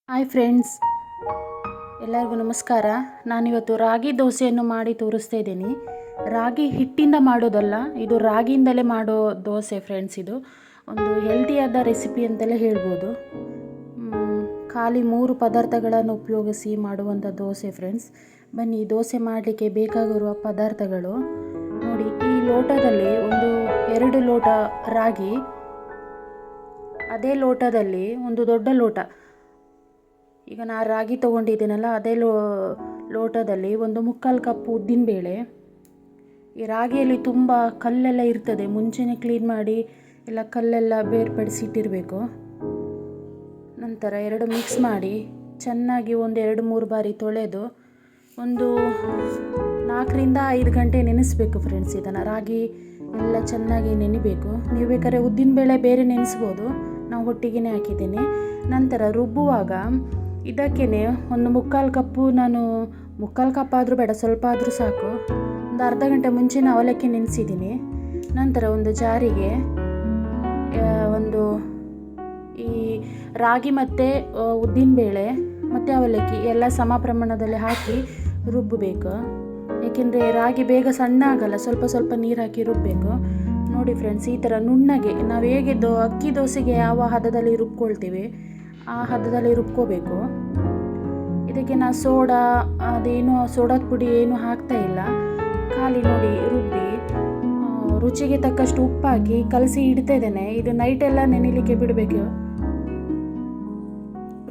Hi friends, ಎಲ್ಲರಿಗೂ ನಮಸ್ಕಾರ. ನಾನಿವತ್ತು ರಾಗಿ ದೋಸೆಯನ್ನು ಮಾಡಿ ತೋರಿಸ್ತಾ ಇದ್ದೀನಿ. ರಾಗಿ ಹಿಟ್ಟಿಂದ ಮಾಡೋದಲ್ಲ, ಇದು ರಾಗಿಯಿಂದಲೇ ಮಾಡೋ ದೋಸೆ ಫ್ರೆಂಡ್ಸ್. ಇದು ಒಂದು ಹೆಲ್ತಿಯಾದ ರೆಸಿಪಿ ಅಂತಲೇ ಹೇಳ್ಬೋದು. ಖಾಲಿ 3 ಪದಾರ್ಥಗಳನ್ನು ಉಪಯೋಗಿಸಿ ಮಾಡುವಂಥ ದೋಸೆ ಫ್ರೆಂಡ್ಸ್. ಬನ್ನಿ, ದೋಸೆ ಮಾಡಲಿಕ್ಕೆ ಬೇಕಾಗಿರುವ ಪದಾರ್ಥಗಳು ನೋಡಿ. ಈ ಲೋಟದಲ್ಲಿ 2 ಲೋಟ ರಾಗಿ, ಅದೇ ಲೋಟದಲ್ಲಿ ಒಂದು ದೊಡ್ಡ ಲೋಟ, ಈಗ ನಾನು ರಾಗಿ ತೊಗೊಂಡಿದ್ದೀನಲ್ಲ ಅದೇ ಲೋಟದಲ್ಲಿ 1/4 ಕಪ್ ಉದ್ದಿನಬೇಳೆ. ಈ ರಾಗಿಯಲ್ಲಿ ತುಂಬ ಕಲ್ಲೆಲ್ಲ ಇರ್ತದೆ, ಮುಂಚೆನೇ ಕ್ಲೀನ್ ಮಾಡಿ ಎಲ್ಲ ಕಲ್ಲೆಲ್ಲ ಬೇರ್ಪಡಿಸಿಟ್ಟಿರಬೇಕು. ನಂತರ 2 ಮಿಕ್ಸ್ ಮಾಡಿ ಚೆನ್ನಾಗಿ 1-2-3 ಬಾರಿ ತೊಳೆದು ಒಂದು 4ರಿಂದ 5 ಗಂಟೆ ನೆನೆಸಬೇಕು ಫ್ರೆಂಡ್ಸ್. ಇದನ್ನು ರಾಗಿ ಎಲ್ಲ ಚೆನ್ನಾಗಿ ನೆನಿಬೇಕು. ನೀವು ಬೇಕಾದ್ರೆ ಉದ್ದಿನಬೇಳೆ ಬೇರೆ ನೆನೆಸ್ಬೋದು, ನಾವು ಒಟ್ಟಿಗೆ ಹಾಕಿದ್ದೀನಿ. ನಂತರ ರುಬ್ಬುವಾಗ ಇದಕ್ಕೇ 1/4 ಕಪ್ಪು, ನಾನು 3/4 ಕಪ್ ಆದರೂ ಬೇಡ, ಸ್ವಲ್ಪ ಆದರೂ ಸಾಕು, ಒಂದು ಅರ್ಧ ಗಂಟೆ ಮುಂಚೆನೇ ಅವಲಕ್ಕಿ ನೆನೆಸಿದ್ದೀನಿ. ನಂತರ ಒಂದು ಜಾರಿಗೆ ಈ ರಾಗಿ ಮತ್ತು ಉದ್ದಿನಬೇಳೆ ಮತ್ತು ಅವಲಕ್ಕಿ ಎಲ್ಲ ಸಮ ಪ್ರಮಾಣದಲ್ಲಿ ಹಾಕಿ ರುಬ್ಬಬೇಕು. ಏಕೆಂದರೆ ರಾಗಿ ಬೇಗ ಸಣ್ಣ ಆಗಲ್ಲ, ಸ್ವಲ್ಪ ಸ್ವಲ್ಪ ನೀರು ಹಾಕಿ ರುಬ್ಬಬೇಕು. ನೋಡಿ ಫ್ರೆಂಡ್ಸ್, ಈ ಥರ ನುಣ್ಣಗೆ ನಾವು ಹೇಗೆ ಅಕ್ಕಿ ದೋಸೆಗೆ ಯಾವ ಹದದಲ್ಲಿ ರುಬ್ಕೊಳ್ತೀವಿ ಆ ಹದದಲ್ಲಿ ರುಬ್ಕೋಬೇಕು. ಇದಕ್ಕೆ ನಾನು ಸೋಡಾದ ಪುಡಿ ಏನು ಹಾಕ್ತಾ ಇಲ್ಲ. ಖಾಲಿ ನೋಡಿ ರುಬ್ಬಿ ರುಚಿಗೆ ತಕ್ಕಷ್ಟು ಉಪ್ಪು ಹಾಕಿ ಕಲಸಿ ಇಡ್ತಾ ಇದ್ದೇನೆ. ಇದು ನೈಟೆಲ್ಲ ನೆನೆಯಲಿಕ್ಕೆ ಬಿಡಬೇಕು.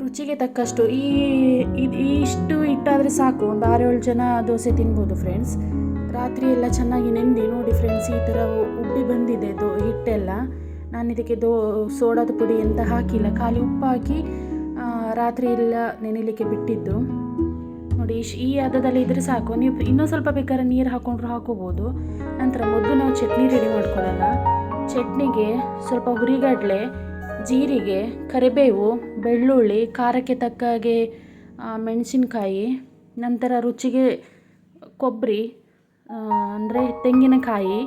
ರುಚಿಗೆ ತಕ್ಕಷ್ಟು ಇಷ್ಟು ಇಟ್ಟಾದರೆ ಸಾಕು, ಒಂದು 6-7 ಜನ ದೋಸೆ ತಿನ್ಬೋದು ಫ್ರೆಂಡ್ಸ್. ರಾತ್ರಿ ಎಲ್ಲ ಚೆನ್ನಾಗಿ ನೆಂದು ನೋಡಿ ಫ್ರೆಂಡ್ಸ್, ಈ ಥರ ಉಬ್ಬಿ ಬಂದಿದೆ ಹಿಟ್ಟೆಲ್ಲ. ನಾನು ಇದಕ್ಕೆ ಸೋಡಾದ ಪುಡಿ ಅಂತ ಹಾಕಿಲ್ಲ, ಖಾಲಿ ಉಪ್ಪು ಹಾಕಿ ರಾತ್ರಿ ಎಲ್ಲ ನೆನೆಯಲಿಕ್ಕೆ ಬಿಟ್ಟಿದ್ದು. ನೋಡಿ ಈ ಹದದಲ್ಲಿ ಇದ್ರೆ ಸಾಕು. ನೀವು ಇನ್ನೂ ಸ್ವಲ್ಪ ಬೇಕಾದ್ರೆ ನೀರು ಹಾಕೊಂಡ್ರು ಹಾಕೋಬೋದು. ನಂತರ ಮೊದಲು ನಾವು ಚಟ್ನಿ ರೆಡಿ ಮಾಡ್ಕೊಳ್ಳೋಣ. ಚಟ್ನಿಗೆ ಸ್ವಲ್ಪ ಹುರಿಗಡಲೆ, ಜೀರಿಗೆ, ಕರಿಬೇವು, ಬೆಳ್ಳುಳ್ಳಿ, ಖಾರಕ್ಕೆ ತಕ್ಕ ಹಾಗೆ ಮೆಣಸಿನ್ಕಾಯಿ, ನಂತರ ರುಚಿಗೆ ಕೊಬ್ಬರಿ ಅಂದರೆ ತೆಂಗಿನಕಾಯಿ,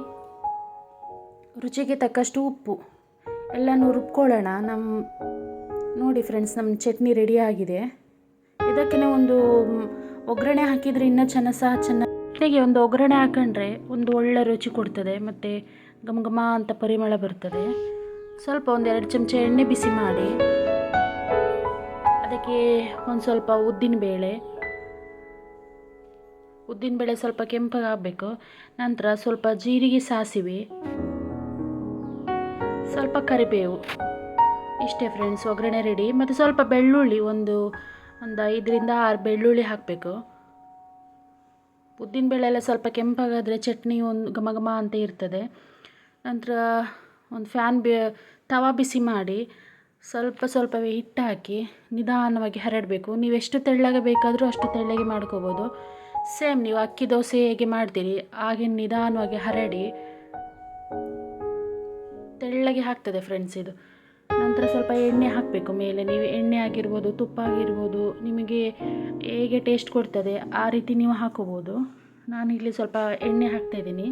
ರುಚಿಗೆ ತಕ್ಕಷ್ಟು ಉಪ್ಪು ಎಲ್ಲನೂ ರುಬ್ಕೊಳ್ಳೋಣ. ನೋಡಿ ಫ್ರೆಂಡ್ಸ್, ನಮ್ಮ ಚಟ್ನಿ ರೆಡಿ ಆಗಿದೆ. ಇದಕ್ಕೆ ಒಂದು ಒಗ್ಗರಣೆ ಹಾಕಿದರೆ ಇನ್ನೂ ಚಟ್ನಿಗೆ ಒಂದು ಒಗ್ಗರಣೆ ಹಾಕೊಂಡ್ರೆ ಒಂದು ಒಳ್ಳೆ ರುಚಿ ಕೊಡ್ತದೆ, ಮತ್ತು ಘಮ ಘಮ ಅಂತ ಪರಿಮಳ ಬರ್ತದೆ. ಸ್ವಲ್ಪ 1-2 ಚಮಚ ಎಣ್ಣೆ ಬಿಸಿ ಮಾಡಿ ಅದಕ್ಕೆ ಒಂದು ಸ್ವಲ್ಪ ಉದ್ದಿನಬೇಳೆ ಸ್ವಲ್ಪ ಕೆಂಪಗಾಗಬೇಕು. ನಂತರ ಸ್ವಲ್ಪ ಜೀರಿಗೆ, ಸಾಸಿವೆ, ಸ್ವಲ್ಪ ಕರಿಬೇವು, ಇಷ್ಟೇ ಫ್ರೆಂಡ್ಸ್, ಒಗ್ಗರಣೆ ರೆಡಿ. ಮತ್ತು ಸ್ವಲ್ಪ ಬೆಳ್ಳುಳ್ಳಿ, ಒಂದು 5-6 ಬೆಳ್ಳುಳ್ಳಿ ಹಾಕಬೇಕು. ಉದ್ದಿನಬೇಳೆ ಎಲ್ಲ ಸ್ವಲ್ಪ ಕೆಂಪಾಗಾದರೆ ಚಟ್ನಿ ಒಂದು ಘಮ ಘಮ ಅಂತ ಇರ್ತದೆ. ನಂತರ ಒಂದು ತವಾ ಬಿಸಿ ಮಾಡಿ ಸ್ವಲ್ಪ ಸ್ವಲ್ಪವೇ ಹಿಟ್ಟು ಹಾಕಿ ನಿಧಾನವಾಗಿ ಹರಡಬೇಕು. ನೀವು ಎಷ್ಟು ತೆಳ್ಳಗೆ ಬೇಕಾದರೂ ಅಷ್ಟು ತೆಳ್ಳಗೆ ಮಾಡ್ಕೋಬೋದು. ಸೇಮ್ ನೀವು ಅಕ್ಕಿ ದೋಸೆ ಹೇಗೆ ಮಾಡ್ತೀರಿ ಹಾಗೆ ನಿಧಾನವಾಗಿ ಹರಡಿ ತೆಳ್ಳಗೆ ಆಗ್ತದೆ ಫ್ರೆಂಡ್ಸ್ ಇದು. ನಂತರ ಸ್ವಲ್ಪ ಎಣ್ಣೆ ಹಾಕಬೇಕು ಮೇಲೆ. ನೀವು ಎಣ್ಣೆ ಆಗಿರ್ಬೋದು, ತುಪ್ಪ ಆಗಿರ್ಬೋದು, ನಿಮಗೆ ಹೇಗೆ ಟೇಸ್ಟ್ ಕೊಡ್ತದೆ ಆ ರೀತಿ ನೀವು ಹಾಕೋಬೋದು. ನಾನಿಲ್ಲಿ ಸ್ವಲ್ಪ ಎಣ್ಣೆ ಹಾಕ್ತಾಯಿದ್ದೀನಿ,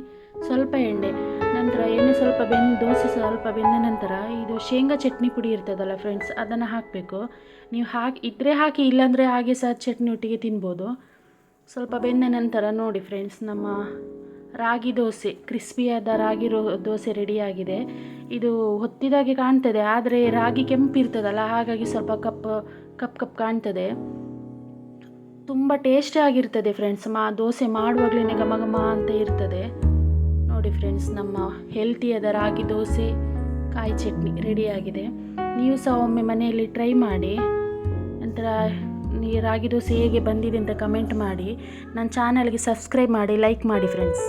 ಸ್ವಲ್ಪ ಎಣ್ಣೆ. ನಂತರ ಎಣ್ಣೆ ಸ್ವಲ್ಪ ದೋಸೆ ಸ್ವಲ್ಪ ಬೆಂದ ನಂತರ ಇದು ಶೇಂಗಾ ಚಟ್ನಿ ಪುಡಿ ಇರ್ತದಲ್ಲ ಫ್ರೆಂಡ್ಸ್, ಅದನ್ನು ಹಾಕಬೇಕು. ನೀವು ಇದ್ರೆ ಹಾಕಿ, ಇಲ್ಲಾಂದರೆ ಹಾಗೆ ಸಹ ಚಟ್ನಿ ಒಟ್ಟಿಗೆ ತಿನ್ಬೋದು. ಸ್ವಲ್ಪ ಬೆಂದ ನಂತರ ನೋಡಿ ಫ್ರೆಂಡ್ಸ್, ನಮ್ಮ ರಾಗಿ ದೋಸೆ, ಕ್ರಿಸ್ಪಿಯಾದ ರಾಗಿ ದೋಸೆ ರೆಡಿಯಾಗಿದೆ. ಇದು ಹೊತ್ತಿದಾಗೆ ಕಾಣ್ತದೆ, ಆದರೆ ರಾಗಿ ಕೆಂಪಿರ್ತದಲ್ಲ, ಹಾಗಾಗಿ ಸ್ವಲ್ಪ ಕಪ್ ಕಾಣ್ತದೆ. ತುಂಬ ಟೇಸ್ಟಿ ಆಗಿರ್ತದೆ ಫ್ರೆಂಡ್ಸ್. ದೋಸೆ ಮಾಡುವಾಗಲೇ ಘಮ ಘಮ ಅಂತ ಇರ್ತದೆ. ನೋಡಿ ಫ್ರೆಂಡ್ಸ್, ನಮ್ಮ ಹೆಲ್ತಿಯಾದ ರಾಗಿ ದೋಸೆ ಕಾಯಿ ಚಟ್ನಿ ರೆಡಿಯಾಗಿದೆ. ನೀವು ಸಹ ಒಮ್ಮೆ ಮನೆಯಲ್ಲಿ ಟ್ರೈ ಮಾಡಿ. ನಂತರ ರಾಗಿ ದೋಸೆ ಹೇಗೆ ಬಂದಿದೆ ಅಂತ ಕಮೆಂಟ್ ಮಾಡಿ. ನನ್ನ ಚಾನಲ್ಗೆ ಸಬ್ಸ್ಕ್ರೈಬ್ ಮಾಡಿ, ಲೈಕ್ ಮಾಡಿ ಫ್ರೆಂಡ್ಸ್.